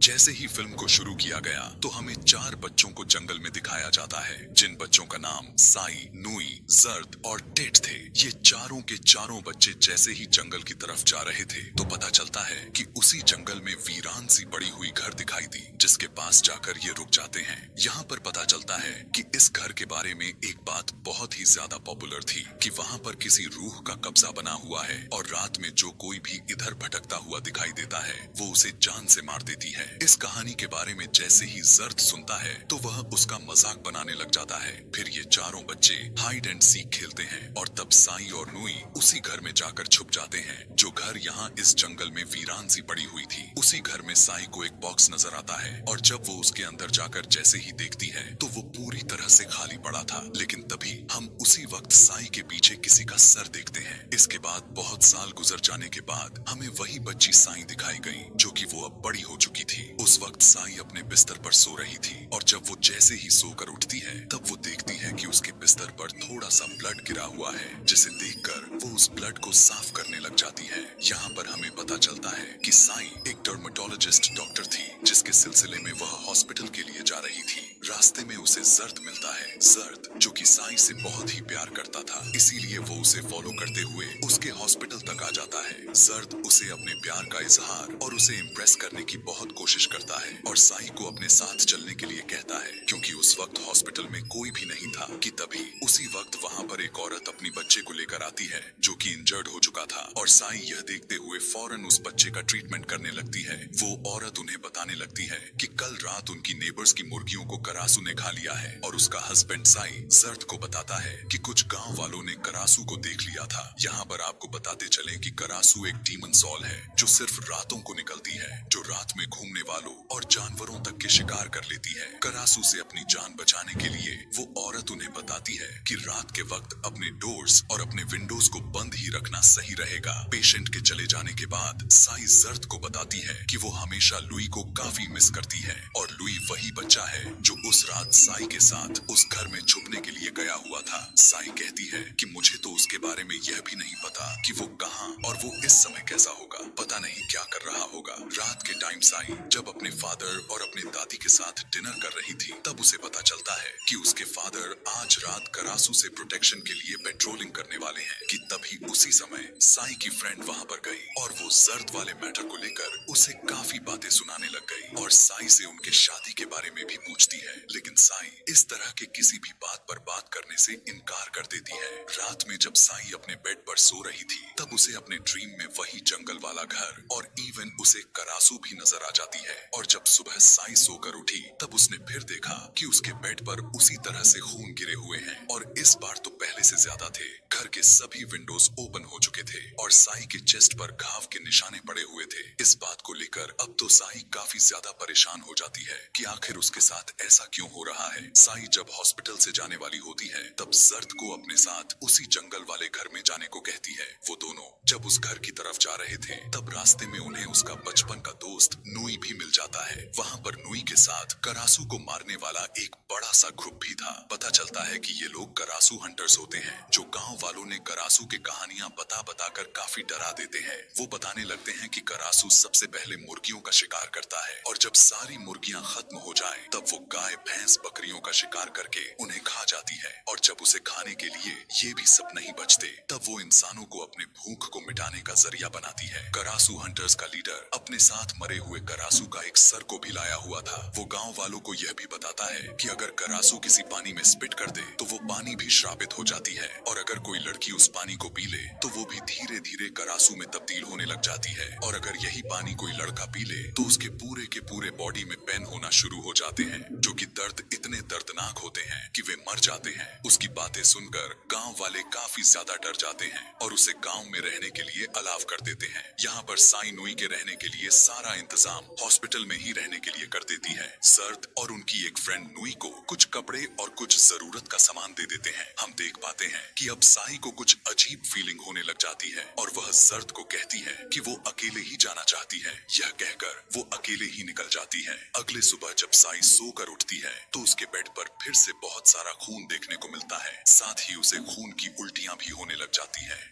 जैसे ही फिल्म को शुरू किया गया तो हमें चार बच्चों को जंगल में दिखाया जाता है, जिन बच्चों का नाम साई, नुई, जर्द और टेट थे। ये चारों के चारों बच्चे जैसे ही जंगल की तरफ जा रहे थे तो पता चलता है कि उसी जंगल में वीरान सी पड़ी हुई घर दिखाई दी, जिसके पास जाकर ये रुक जाते हैं। यहाँ पर पता चलता है कि इस घर के बारे में एक बात बहुत ही ज्यादा पॉपुलर थी कि वहाँ पर किसी रूह का कब्जा बना हुआ है और रात में जो कोई भी इधर भटकता हुआ दिखाई देता है वो उसे जान से मार देती है। इस कहानी के बारे में जैसे ही जर्द सुनता है तो वह उसका मजाक बनाने लग जाता है। फिर ये चारों बच्चे हाइड एंड सीक खेलते हैं और तब साई और नुई उसी घर में जाकर छुप जाते हैं, जो घर यहाँ इस जंगल में वीरान सी पड़ी हुई थी। उसी घर में साई को एक बॉक्स नजर आता है और जब वो उसके अंदर जाकर जैसे ही देखती है तो वो पूरी तरह से खाली पड़ा था। लेकिन तभी हम उसी वक्त साई के पीछे किसी का सर देखते हैं। इसके बाद बहुत साल गुजर जाने के बाद हमें वही बच्ची साई दिखाई गई, जो कि वो अब बड़ी हो चुकी थी। उस वक्त साई अपने बिस्तर पर सो रही थी और जब वो जैसे ही सोकर उठती है तब वो देखती है कि उसके बिस्तर पर थोड़ा सा ब्लड गिरा हुआ है, जिसे देखकर वो उस ब्लड को साफ करने लग जाती है। यहाँ पर हमें पता चलता है कि साई एक डर्मेटोलॉजिस्ट डॉक्टर थी, जिसके सिलसिले में वह हॉस्पिटल के लिए जा रही थी। रास्ते में उसे जर्द मिलता है, जर्द जो कि साई से बहुत ही प्यार करता था, इसीलिए वो उसे फॉलो करते हुए उसके हॉस्पिटल तक आ जाता है। जर्द उसे अपने प्यार का इजहार और उसे इम्प्रेस करने की बहुत कोशिश करता है और साई को अपने साथ चलने के लिए कहता है, क्योंकि उस वक्त हॉस्पिटल में कोई भी नहीं था कि तभी उसी वक्त वहाँ पर एक औरत अपनी बच्चे को लेकर आती है, जो कि इंजर्ड हो चुका था। और साई यह देखते हुए फौरन उस बच्चे का ट्रीटमेंट करने लगती है। वो औरत उन्हें बताने लगती है कि कल रात उनकी नेबर्स की मुर्गियों को करासू ने खा लिया है और उसका हस्बैंड साई जर्द को बताता है कि कुछ गांव वालों ने करासू को देख लिया था। यहाँ पर आपको बताते चले कि करासू एक डीमन सॉल है जो सिर्फ रातों को निकलती है, जो रात में घूमने वालों और जानवरों तक के शिकार कर लेती है। करासू से अपनी जान बचाने के लिए वो औरत उन्हें बताती है कि रात के वक्त अपने डोर्स और अपने विंडोज को बंद ही रखना सही रहेगा। पेशेंट के चले जाने के बाद साई जर्द को बताती है कि वो हमेशा लुई को काफी मिस करती है और लुई वही बच्चा है जो उस रात साई के साथ उस घर में छुपने के लिए गया हुआ था। साई कहती है कि मुझे तो उसके बारे में यह भी नहीं पता कि वो कहाँ और वो इस समय कैसा होगा, पता नहीं क्या कर रहा होगा। रात के टाइम साई जब अपने फादर और अपने दादी के साथ डिनर कर रही थी तब उसे पता चलता है कि उसके फादर आज रात करासू से प्रोटेक्शन के लिए पेट्रोलिंग करने वाले हैं कि तभी उसी समय साई की फ्रेंड वहाँ पर गई और वो जर्द वाले मैटर को लेकर उसे काफी बातें सुनाने लग गई और साई से उनके शादी के बारे में भी पूछती है। लेकिन साई इस तरह के किसी भी बात पर बात करने से इनकार कर देती है। रात में जब साई अपने बेड पर सो रही थी तब उसे अपने ड्रीम में वही जंगल वाला घर और इवन उसे करासू भी नजर आ जाती है। और जब सुबह साई सोकर उठी तब उसने फिर देखा कि उसके बेड पर उसी तरह से खून गिरे हुए हैं और इस बार तो पहले से ज्यादा थे। घर के सभी विंडोज ओपन हो चुके थे और साई के चेस्ट पर घाव के निशाने पड़े हुए थे। इस बात को लेकर अब तो साई काफी ज्यादा परेशान हो जाती है कि आखिर उसके साथ ऐसा क्यों हो रहा है। साई जब हॉस्पिटल से जाने वाली होती है तब जर्द को अपने साथ उसी जंगल वाले घर में जाने को कहती है। वो दोनों जब उस घर की तरफ जा रहे थे तब रास्ते में उन्हें उसका बचपन का दोस्त नुई भी मिल जाता है। वहाँ पर नुई के साथ करासू को मारने वाला एक बड़ा सा ग्रुप भी था। पता चलता है कि ये लोग करासू हंटर्स होते हैं, जो गांव वालों ने करासू के कहानियां बता बता कर काफी डरा देते हैं। वो बताने लगते हैं कि करासू सबसे पहले मुर्गियों का शिकार करता है और जब सारी मुर्गियां खत्म हो जाएं, तब वो गाय, भैंस, बकरियों का शिकार करके उन्हें खा जाती है और जब उसे खाने के लिए ये भी सब नहीं बचते तब वो इंसानों को अपने भूख को मिटाने का जरिया बनाती है। करासू हंटर्स का लीडर अपने साथ मरे हुए करासू का एक सर को भी लाया हुआ था। वो गांव वालों को यह भी बताता है कि अगर करासू किसी पानी में स्पिट कर दे तो वो पानी भी श्रापित हो जाती है और अगर कोई लड़की उस पानी को पी ले तो वो भी धीरे धीरे करासू में तब्दील होने लग जाती है और अगर यही पानी कोई लड़का पी ले तो उसके पूरे के पूरे बॉडी में पेन होना शुरू हो जाते हैं, जो कि दर्द इतने दर्दनाक होते हैं कि वे मर जाते हैं। उसकी बातें सुनकर गांव वाले काफी ज्यादा डर जाते हैं और उसे गांव में रहने के लिए अलाव कर देते हैं। यहाँ पर साई नुई के रहने के लिए सारा इंतजाम हॉस्पिटल में ही रहने के लिए कर देती है। जर्द और उनकी एक फ्रेंड नुई को कुछ कपड़े और कुछ जरूरत का सामान दे देते हैं। हम देख पाते हैं कि अब साई को कुछ अजीब फीलिंग होने लग जाती है और वह जर्द को कहती है कि वो अकेले ही जाना चाहती है। यह कहकर वो अकेले ही निकल जाती है। अगले सुबह जब साई सोकर उठती है तो उसके बेड पर फिर से बहुत सारा खून देखने को मिलता है, साथ ही उसे खून की उल्टियां भी होने लग जाती है।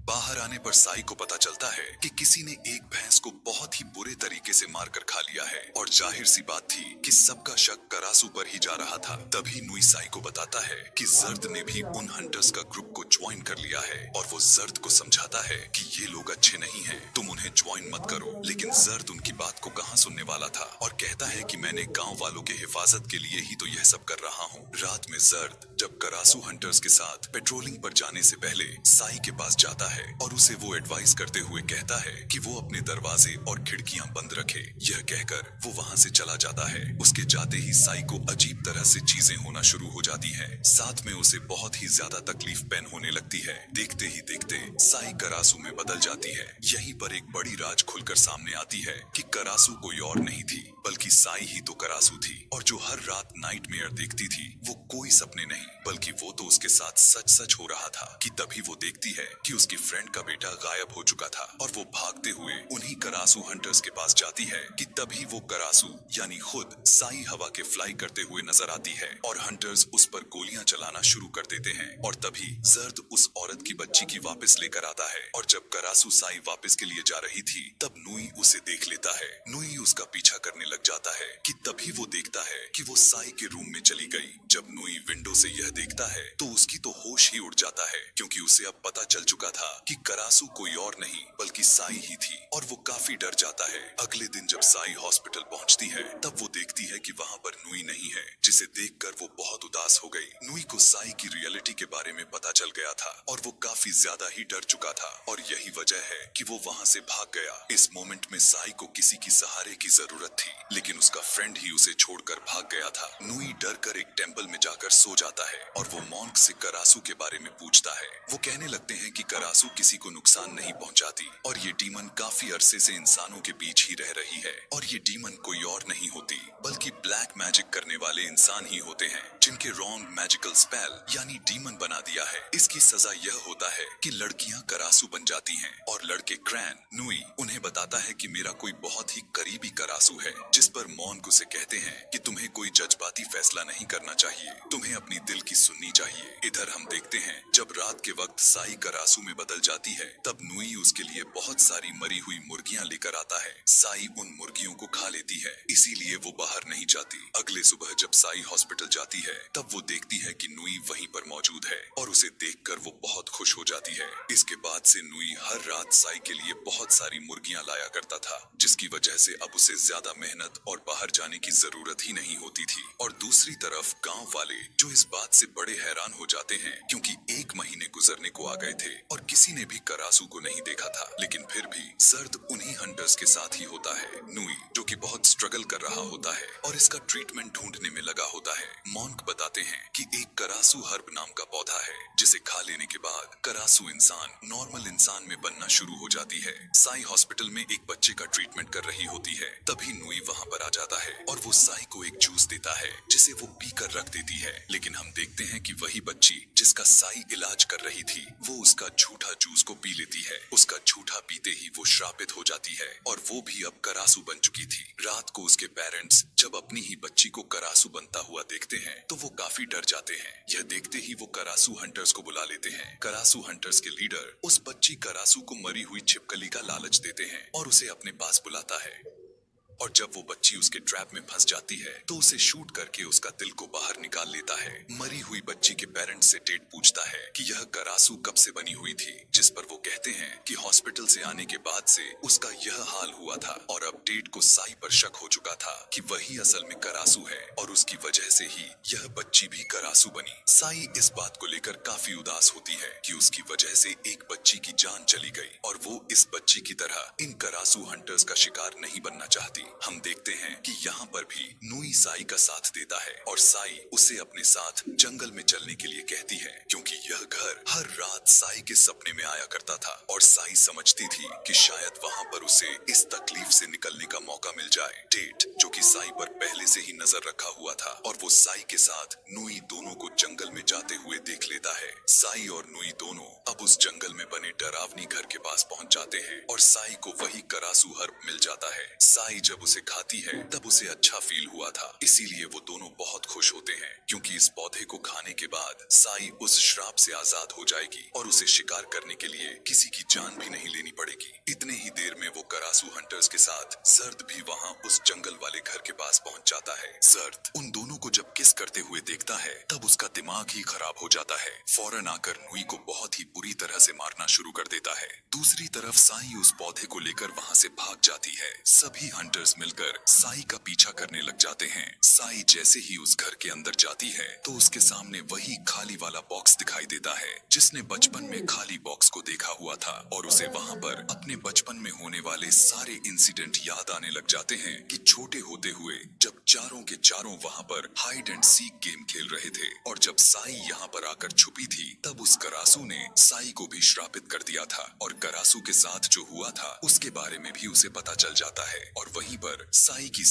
बाहर आने पर साई को पता चलता है कि किसी ने एक भैंस को बहुत ही बुरे तरीके से मारकर खा लिया है और जाहिर सी बात थी कि सबका शक करासू पर ही जा रहा था। तभी नुई साई को बताता है कि जर्द ने भी उन हंटर्स का ग्रुप को ज्वाइन कर लिया है और वो जर्द को समझाता है कि ये लोग अच्छे नहीं हैं, तुम उन्हें ज्वाइन मत करो। लेकिन जर्द उनकी बात को कहाँ सुनने वाला था और कहता है कि मैंने गाँव वालों के हिफाजत के लिए ही तो यह सब कर रहा हूँ। रात में जर्द जब करासू हंटर्स के साथ पेट्रोलिंग पर जाने से पहले साई के पास जाता है और उसे वो एडवाइस करते हुए कहता है कि वो अपने दरवाजे और खिड़कियां बंद रखे। यह कहकर वो वहां से चला जाता है। उसके जाते ही साई को अजीब तरह से चीजें होना शुरू हो जाती हैं। साथ में उसे बहुत ही ज्यादा तकलीफ पैन होने लगती है। देखते ही देखते साई करासू में बदल जाती है। यहीं पर एक बड़ी राज खुलकर सामने आती है कि करासू कोई और नहीं थी बल्कि साई ही तो करासू थी और जो हर रात नाइटमेयर देखती थी वो कोई सपने नहीं बल्कि वो तो उसके साथ सच सच हो रहा था। कि तभी वो देखती है कि उसकी फ्रेंड का बेटा गायब हो चुका था और वो भागते हुए उन्हीं करासू हंटर्स के पास जाती है कि तभी वो करासू यानी खुद साई हवा के फ्लाई करते हुए नजर आती है और हंटर्स उस पर गोलियां चलाना शुरू कर देते हैं। और तभी जर्द उस औरत की बच्ची की वापस लेकर आता है और जब करासू साई वापस के लिए जा रही थी तब नुई उसे देख लेता है। नुई उसका पीछा करने लग जाता है कि तभी वो देखता है कि वो साई के रूम में चली गई। जब नुई विंडो से यह देखता है तो उसकी तो होश ही उड़ जाता है क्योंकि उसे अब पता चल चुका था कि करासू कोई और नहीं बल्कि साई ही थी और वो काफी डर जाता है। अगले दिन जब साई हॉस्पिटल पहुंचती है तब वो देखती है कि वहां पर नुई नहीं है, जिसे देखकर वो बहुत उदास हो गई। नुई को साई की रियलिटी के बारे में पता चल गया था और वो काफी ज्यादा ही डर चुका था और यही वजह है कि वो वहां से भाग गया। इस मोमेंट में साई को किसी की सहारे की जरूरत थी लेकिन उसका फ्रेंड ही उसे छोड़कर भाग गया था। नुई डर कर एक टेम्पल में जाकर सो जाता है और वो मॉन्क से करासू के बारे में पूछता है। वो कहने लगते हैं कि करासू किसी को नुकसान नहीं पहुंचाती और ये डीमन काफी अरसे से इंसानों के बीच ही रह रही है और ये डीमन कोई और नहीं होती बल्कि ब्लैक मैजिक करने वाले इंसान ही होते हैं जिनके रॉन्ग मैजिकल स्पेल यानी डीमन बना दिया है। इसकी सजा यह होता है कि लड़कियां करासू बन जाती हैं और लड़के क्रैन नुई उन्हें बताता है कि मेरा कोई बहुत ही करीबी करासू है जिस पर मॉन्क उसे कहते हैं कि तुम्हें कोई जज्बाती फैसला नहीं करना चाहिए, तुम्हें अपनी दिल की सुननी चाहिए। इधर हम देखते हैं जब रात के वक्त साई करासू में बदल जाती है तब नुई उसके लिए बहुत सारी मरी हुई मुर्गियां लेकर आता है। साई उन मुर्गियों को खा लेती है इसीलिए वो बाहर नहीं जाती। अगले सुबह जब साई हॉस्पिटल जाती है तब वो देखती है कि नुई वहीं पर मौजूद है और उसे देखकर वो बहुत खुश हो जाती है। इसके बाद से नुई हर रात साई के लिए बहुत सारी मुर्गियां लाया करता था जिसकी वजह से अब उसे ज्यादा मेहनत और बाहर जाने की जरूरत ही नहीं होती थी। और दूसरी तरफ गांव वाले जो इस बात से बड़े हैरान हो जाते हैं क्योंकि 1 महीने गुजरने को आ गए थे और किसी ने भी करासू को नहीं देखा था लेकिन फिर भी जर्द उन्हीं हंटर्स के साथ ही होता है। नुई जो कि बहुत स्ट्रगल कर रहा होता है और इसका ट्रीटमेंट ढूंढने में लगा होता है। मॉन्क बताते हैं कि एक करासू हर्ब नाम का पौधा है जिसे खा लेने के बाद करासू इंसान नॉर्मल इंसान में बनना शुरू हो जाती है। साई हॉस्पिटल में एक बच्चे का ट्रीटमेंट कर रही होती है तभी नुई वहां पर आ जाता है और वो साई को एक जूस देता है जिसे वो पीकर रख देती है। लेकिन हम देखते हैं कि वही बच्ची जिसका साई इलाज कर रही थी वो उसका झूठा जूस को पी लेती है। उसका झूठा पीते ही वो श्रापित हो जाती है और वो भी अब करासू बन चुकी थी। रात को उसके पेरेंट्स जब अपनी ही बच्ची को करासू बनता हुआ देखते हैं तो वो काफी डर जाते हैं। यह देखते ही वो करासू हंटर्स को बुला लेते हैं। करासू हंटर्स के लीडर उस बच्ची करासू को मरी हुई छिपकली का लालच देते हैं और उसे अपने पास बुलाता है और जब वो बच्ची उसके ट्रैप में फंस जाती है तो उसे शूट करके उसका दिल को बाहर निकाल लेता है। मरी हुई बच्ची के पेरेंट्स से टेड पूछता है कि यह करासू कब से बनी हुई थी जिस पर वो कहते हैं कि हॉस्पिटल से आने के बाद से उसका यह हाल हुआ था और अब टेड को साई पर शक हो चुका था कि वही असल में करासू है और उसकी वजह से ही यह बच्ची भी करासू बनी। साई इस बात को लेकर काफी उदास होती है कि उसकी वजह से एक बच्ची की जान चली गई और वो इस बच्ची की तरह इन करासू हंटर्स का शिकार नहीं बनना चाहती। हम देखते हैं कि यहाँ पर भी नुई साई का साथ देता है और साई उसे अपने साथ जंगल में चलने के लिए कहती है क्योंकि यह घर हर रात साई के सपने में आया करता था और साई समझती थी कि शायद वहाँ पर उसे इस तकलीफ से निकलने का मौका मिल जाए। टेट जो कि साई पर पहले से ही नजर रखा हुआ था और वो साई के साथ नुई दोनों को जंगल में जाते हुए देख लेता है। साई और नुई दोनों अब उस जंगल में बने डरावनी घर के पास पहुंच जाते हैं और साई को वही करासू हर्ब मिल जाता है। साई जब जब उसे खाती है तब उसे अच्छा फील हुआ था। इसीलिए वो दोनों बहुत खुश होते हैं क्योंकि इस पौधे को खाने के बाद साई उस श्राप से आजाद हो जाएगी और उसे शिकार करने के लिए किसी की जान भी नहीं लेनी पड़ेगी। इतने ही देर में वो करासू हंटर्स के साथ जर्द भी वहाँ उस जंगल वाले घर के पास पहुँच जाता है। जर्द उन दोनों को जब किस करते हुए देखता है तब उसका दिमाग ही खराब हो जाता है। फौरन आकर नुई को बहुत ही बुरी तरह से मारना शुरू कर देता है। दूसरी तरफ साई उस पौधे को लेकर वहाँ से भाग जाती है। सभी हंटर्स मिलकर साई का पीछा करने लग जाते हैं। साई जैसे ही उस घर के अंदर जाती है तो उसके सामने वही खाली वाला बॉक्स दिखाई देता है जिसने बचपन में खाली बॉक्स को देखा हुआ था और उसे वहाँ पर अपने बचपन में होने वाले सारे इंसिडेंट याद आने लग जाते हैं कि छोटे होते हुए जब चारों के चारों वहाँ पर हाइड एंड सीक गेम खेल रहे थे और जब साई यहाँ पर आकर छुपी थी तब उस करासू ने साई को भी श्रापित कर दिया था और करासू के साथ जो हुआ था उसके बारे में भी उसे पता चल जाता है और वहीं पर साई की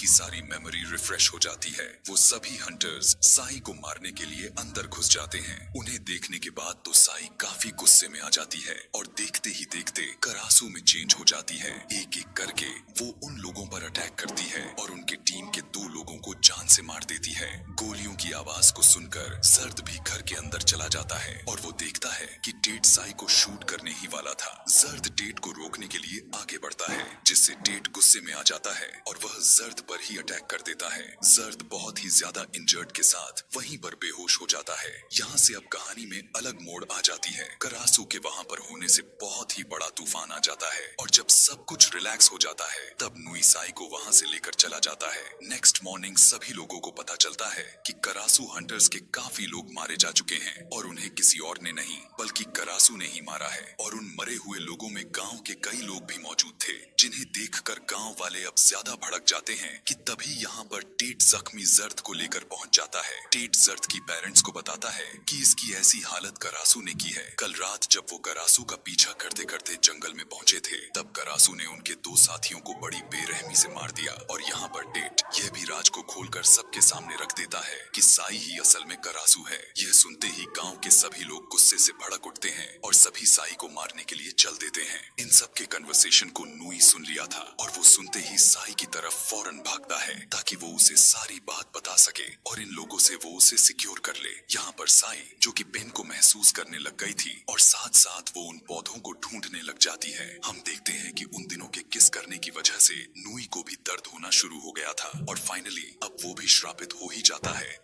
सारी मेमोरी रिफ्रेश हो जाती है। वो सभी हंटर्स साई को मारने के लिए अंदर घुस जाते हैं। उन्हें देखने के बाद तो साई काफी गुस्से में आ जाती है और देखते ही देखते करासू में चेंज हो जाती है। एक एक करके वो उन लोगों पर अटैक करती है और उनके टीम के 2 लोगों को जान से मार देती है। गोलियों की आवाज को सुनकर जर्द भी घर के अंदर चला जाता है और वो देखता है कि टेट साई को शूट करने ही वाला था। जर्द टेट को रोकने के लिए आगे बढ़ता है जिससे टेट गुस्से में आ जाता है और वह जर्द पर ही अटैक कर देता है। जर्द बहुत ही ज्यादा इंजर्ड के साथ वहीं पर बेहोश हो जाता है। यहाँ से अब कहानी में अलग मोड़ आ जाती है। करासू के वहाँ पर होने से बहुत ही बड़ा तूफान आ जाता है और जब सब कुछ रिलैक्स हो जाता है तब नुई साई को वहाँ से लेकर चला जाता है। नेक्स्ट मॉर्निंग सभी लोगों को पता चलता है कि करासू हंटर्स के काफी लोग मारे जा चुके हैं और उन्हें किसी और ने नहीं बल्कि करासू ने ही मारा है और उन मरे हुए लोगों में गांव के कई लोग भी मौजूद थे जिन्हें देखकर गांव वाले अब ज्यादा भड़क जाते हैं कि तभी यहाँ पर टेट जख्मी जर्द को लेकर पहुंच जाता है। टेट जर्द की पेरेंट्स को बताता है कि इसकी ऐसी हालत करासू ने की है। कल रात जब वो करासू का पीछा करते करते जंगल में पहुंचे थे तब करासू ने उनके 2 साथियों को बड़ी बेरहमी से मार दिया और यहाँ पर टेट यह भी राज को खोलकर सबके सामने रख देता है कि साई ही असल में करासू है। यह सुनते ही गांव के सभी लोग गुस्से से भड़क उठते हैं और सभी साई को मारने के लिए चल देते हैं। इन सब के कन्वर्सेशन को नुई सुन लिया था और वो सुनते ही साई की तरफ फौरन भागता है ताकि वो उसे सारी बात बता सके और इन लोगों से वो उसे सिक्योर कर ले। यहाँ पर साई जो कि पेन को महसूस करने लग गई थी और साथ साथ वो उन पौधों को ढूंढने लग जाती है। हम देखते हैं कि उन दिनों के किस करने की वजह से नुई को भी दर्द होना शुरू हो गया था और फाइनली अब वो भी श्रापित हो ही जाता है।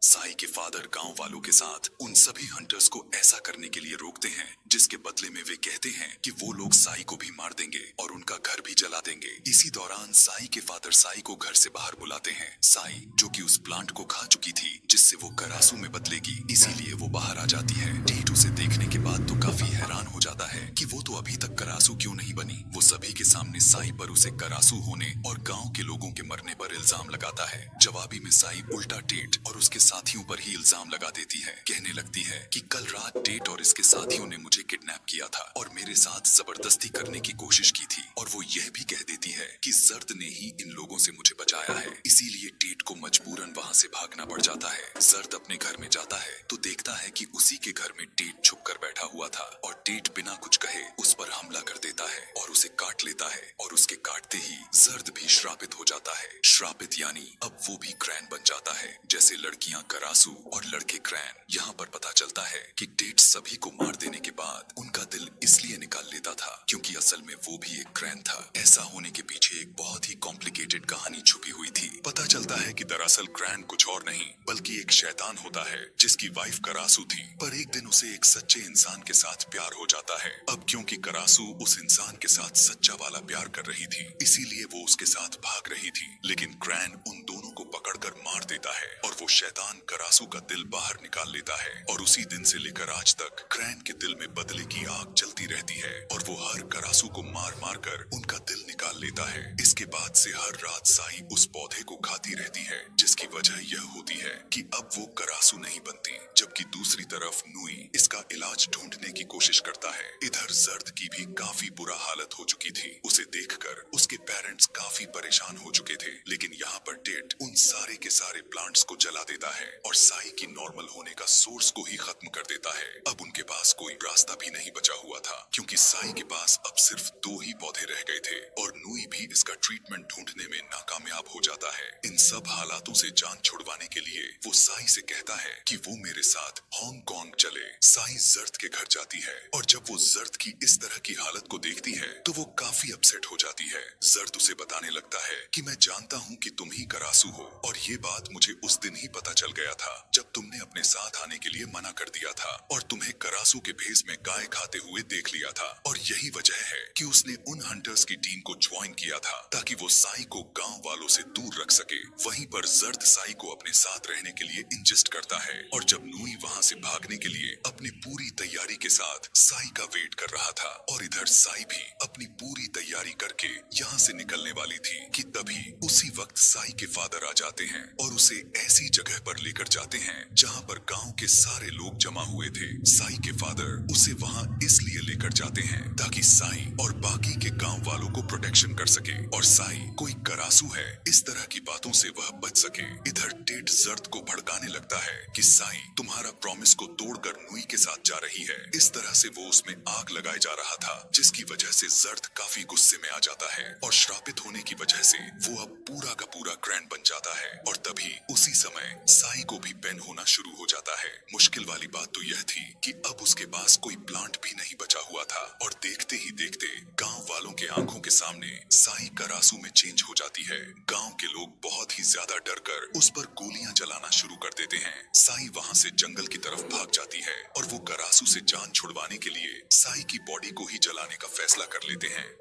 साई के फादर गांव वालों के साथ उन सभी हंटर्स को ऐसा करने के लिए रोकते हैं जिसके बदले में वे कहते हैं कि वो लोग साई को भी मार देंगे और उनका घर भी जला देंगे। इसी दौरान साई के फादर साई को घर से बाहर बुलाते हैं। साई जो कि उस प्लांट को खा चुकी थी जिससे वो करासू में बदलेगी इसीलिए वो बाहर आ जाती है। टेट उसे देखने के बाद तो काफी हैरान हो जाता है कि वो तो अभी तक करासू क्यों नहीं बनी। वो सभी के सामने साई पर उसे करासू होने और गाँव के लोगों के मरने पर इल्जाम लगाता है। जवाबी में साई उल्टा टेट और उसके साथियों पर ही इल्जाम लगा देती है। कहने लगती है कि कल रात टेट और इसके साथियों ने मुझे किडनैप किया था और मेरे साथ जबरदस्ती करने की कोशिश की थी और वो यह भी कह देती है कि जर्द ने ही इन लोगों से मुझे बचाया है। इसीलिए टेट को मजबूरन वहाँ से भागना पड़ जाता है। जर्द अपने घर में जाता है तो देखता है कि उसी के घर में टेट छुप कर बैठा हुआ था और टेट बिना कुछ कहे उस पर हमला कर देता है और उसे काट लेता है और उसके काटते ही जर्द भी श्रापित हो जाता है। श्रापित यानी अब वो भी क्रैन बन जाता है जैसे लड़कियां करासू और लड़के क्रैन। यहाँ पर पता चलता है कि टेट सभी को मार देने के बाद उनका दिल इसलिए निकाल लेता था क्योंकि असल में वो भी एक क्रैन था। ऐसा होने के पीछे एक बहुत ही कॉम्प्लिकेटेड कहानी छुपी हुई थी। पता चलता है कि दरअसल क्रैन कुछ और नहीं बल्कि एक शैतान होता है जिसकी वाइफ करासू थी, पर एक दिन उसे एक सच्चे इंसान के साथ प्यार हो जाता है। अब क्योंकि करासू उस इंसान के साथ सच्चा वाला प्यार कर रही थी इसीलिए वो उसके साथ भाग रही थी, लेकिन क्रैन उन दोनों को पकड़कर मार देता है और वो शैतान करासू का दिल बाहर निकाल लेता है और उसी दिन से लेकर आज तक क्रैन के दिल में बदले की आग जलती रहती है और वो हर करासू को मार मार कर उनका दिल निकाल लेता है। इसके बाद से हर रात साई उस पौधे को खाती रहती है जिसकी वजह यह होती है कि अब वो करासू नहीं बनती, जबकि दूसरी तरफ नुई इसका इलाज ढूंढने की कोशिश करता है। इधर जर्द की भी काफी बुरा हालत हो चुकी थी। उसे देखकर उसके पेरेंट्स काफी परेशान हो चुके थे, लेकिन यहाँ पर टेट उन सारे के सारे प्लांट्स को जला देता है और साई की नॉर्मल होने का सोर्स को ही खत्म कर देता है। अब उनके पास कोई रास्ता भी नहीं बचा हुआ था क्योंकि साई के पास अब सिर्फ 2 ही पौधे रह गए थे और नुई भी इसका ट्रीटमेंट ढूंढने में नाकामयाब हो जाता है। इन सब हालातों से जान छुड़वाने के लिए वो साई से कहता है कि वो मेरे साथ हांगकांग चले। साई जर्द के घर जाती है और जब वो जर्द की इस तरह की हालत को देखती है तो वो काफी अपसेट हो जाती है। जर्द उसे बताने लगता है कि मैं जानता हूँ कि तुम ही करासू हो और ये बात मुझे उस दिन ही पता चल गया था जब तुमने अपने साथ आने के लिए मना कर दिया था और तुम्हें करासू के भेस में गाय खाते हुए देख लिया था और यही वजह है कि उसने उन हंटर्स की टीम को ज्वाइन किया था ताकि वो साई को गांव वालों से दूर रख सके। वहीं पर जर्द साई को अपने साथ रहने के लिए इंजिस्ट करता है और जब नुई वहाँ से भागने के लिए अपनी पूरी तैयारी के साथ साई का वेट कर रहा था और इधर साई भी अपनी पूरी तैयारी करके यहाँ से निकलने वाली थी कि तभी उसी वक्त साई के फादर आ जाते हैं और उसे ऐसी जगह पर लेकर जाते हैं जहाँ पर गांव के सारे लोग जमा हुए थे। साई के फादर उसे वहाँ इसलिए लेकर जाते हैं ताकि साई और बाकी के गांव वालों को प्रोटेक्शन कर सके और साई कोई करासू है इस तरह की बातों से वह बच सके। इधर टेट जर्द को भड़काने लगता है कि साई तुम्हारा प्रॉमिस को तोड़कर नुई के साथ जा रही है। इस तरह से वो उसमें आग लगाए जा रहा था जिसकी वजह से जर्द काफी गुस्से में आ जाता है और श्रापित होने की वजह से वो अब पूरा का पूरा ग्रैंड बन जाता है और तभी उसी समय साई को भी पेन होना शुरू हो जाता है। मुश्किल वाली बात तो यह थी कि अब उसके पास कोई प्लांट भी नहीं बचा हुआ था और देखते ही देखते गांव वालों के आंखों के सामने साई करासू में चेंज हो जाती है। गांव के लोग बहुत ही ज्यादा डरकर उस पर गोलियां चलाना शुरू कर देते हैं। साई वहां से जंगल की तरफ भाग जाती है और वो करासू से जान छुड़वाने के लिए साई की बॉडी को ही जलाने का फैसला कर लेते हैं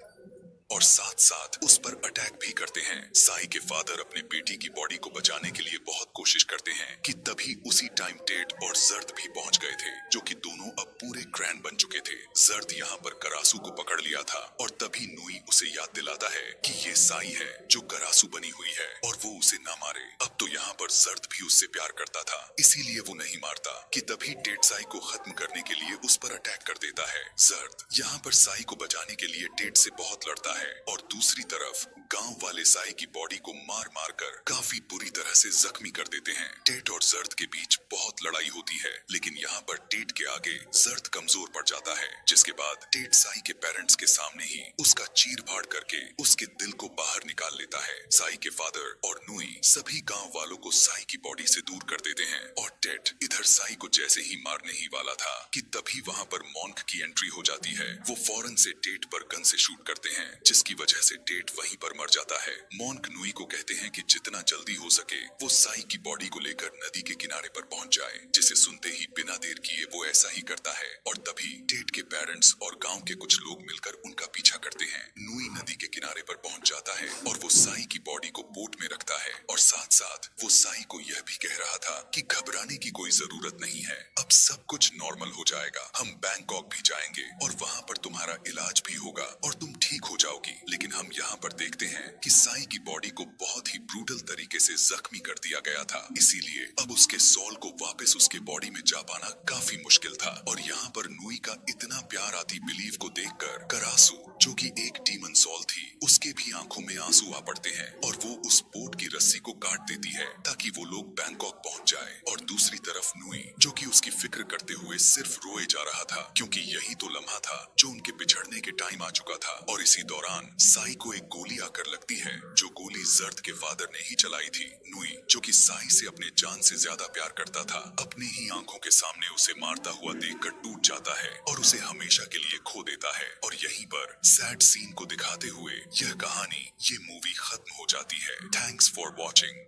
और साथ साथ उस पर अटैक भी करते हैं। साई के फादर अपने बेटी की बॉडी को बचाने के लिए बहुत कोशिश करते हैं कि तभी उसी टाइम टेट और जर्द भी पहुंच गए थे जो कि दोनों अब पूरे ग्रैंड बन चुके थे। जर्द यहाँ पर करासू को पकड़ लिया था और तभी नुई उसे याद दिलाता है कि ये साई है जो करासू बनी हुई है और वो उसे ना मारे। अब तो यहाँ पर जर्द भी उससे प्यार करता था इसीलिए वो नहीं मारता कि तभी टेट साई को खत्म करने के लिए उस पर अटैक कर देता है। जर्द यहाँ पर साई को बचाने के लिए टेट से बहुत लड़ता है और दूसरी तरफ गांव वाले साई की बॉडी को मार मार कर काफी बुरी तरह से जख्मी कर देते हैं। टेट और जर्द के बीच बहुत लड़ाई होती है लेकिन यहाँ पर टेट के आगे जर्द कमजोर पड़ जाता है जिसके बाद टेट साई के पेरेंट्स के सामने ही उसका चीर फाड़ करके उसके दिल को बाहर निकाल लेता है। साई के फादर और नुई सभी गांव वालों को साई की बॉडी से दूर कर देते हैं और टेट इधर साई को जैसे ही मारने ही वाला था कि तभी वहाँ पर मॉन्क की एंट्री हो जाती है। वो फौरन से टेट पर गन से शूट करते हैं जिसकी वजह से टेट वहीं पर मर जाता है। मॉन्क नुई को कहते हैं कि जितना जल्दी हो सके वो साई की बॉडी को लेकर नदी के किनारे पर पहुंच जाए जिसे सुनते ही बिना देर किए वो ऐसा ही करता है और तभी टेट के पेरेंट्स और गांव के कुछ लोग मिलकर उनका पीछा करते हैं। नुई नदी के किनारे पर पहुंच जाता है और वो साई की बॉडी को बोट में रखता है और साथ साथ वो साई को यह भी कह रहा था कि घबराने की कोई जरूरत नहीं है, अब सब कुछ नॉर्मल हो जाएगा। हम बैंकॉक भी जाएंगे और वहाँ पर तुम्हारा इलाज भी होगा और तुम ठीक हो जाओगी। लेकिन हम यहाँ पर देखते हैं कि साई की बॉडी को बहुत ही ब्रूटल तरीके से जख्मी कर दिया गया था इसीलिए अब उसके सोल को वापस उसके बॉडी में जा पाना काफी मुश्किल था। और यहाँ पर नुई का इतना प्यार आती बिलीव को देखकर करासू जो कि एक डीमन सोल थी उसके भी आंखों में आंसू आ पड़ते हैं और वो उस बोट की रस्सी को काट देती है ताकि वो लोग बैंकॉक पहुंच जाए। और दूसरी तरफ नुई जो कि उसकी फिक्र करते हुए सिर्फ रोए जा रहा था क्योंकि यही तो लम्हा था जो उनके बिछड़ने के टाइम आ चुका था। और इसी दौरान साई को एक गोली आकर लगती है जो गोली जर्द के फादर ने ही चलाई थी। नुई जो कि साई से अपने जान से ज्यादा प्यार करता था अपनी ही आंखों के सामने उसे मारता हुआ देखकर टूट जाता है और उसे हमेशा के लिए खो देता है। और यहीं पर सैड सीन को दिखाते हुए यह कहानी ये मूवी खत्म हो जाती है। Thanks for watching.